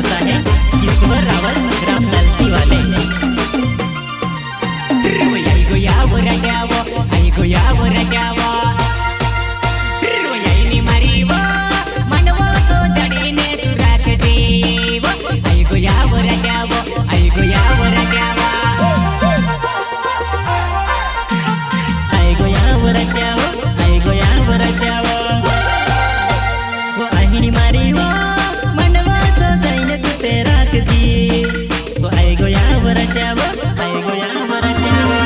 करता है ईश्वर रावल ग्राम लालती वाले। आई गोया वो रजावो, आई गोया वो रजावो, आई नी मारी वो मनवो तो जड़ीने तू राख जीवो। आई गोया वो रजावो, आई गोया वो रजावो, आई गोया वो रजावो, आई गोया वो रजावो, वो आई मारी वो मनवो तो जड़ीने तू ते राख जी। वो आई गोया वो रजावो, आई गोया वो रजावो।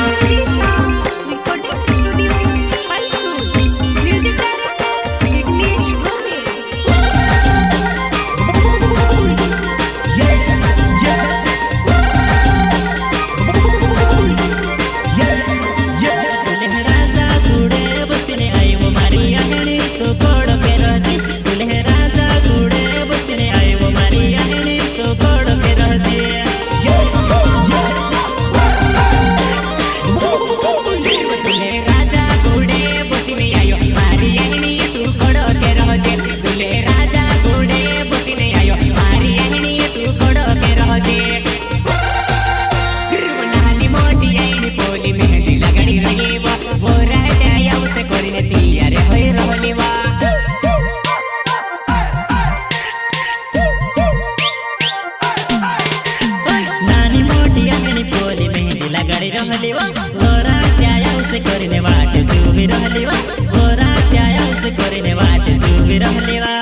लगाड़ी रहली वा गोरा त्याया उसे करीने वाट जुबी रहली वा गोरा त्याया उसे करीने वाट जुबी रहली वा।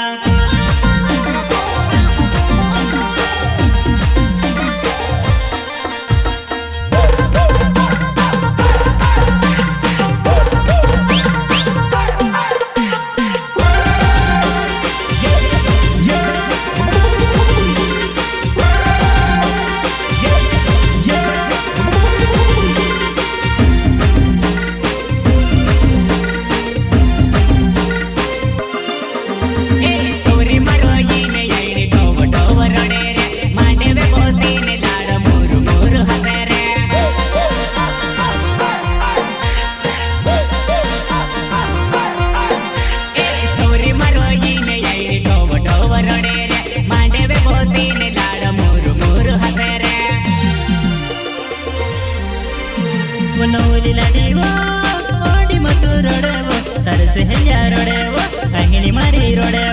नौली लाडी वो ओडी मत रोडे वो तरसे है यार रोडे वो अंगनी मारी रोडे।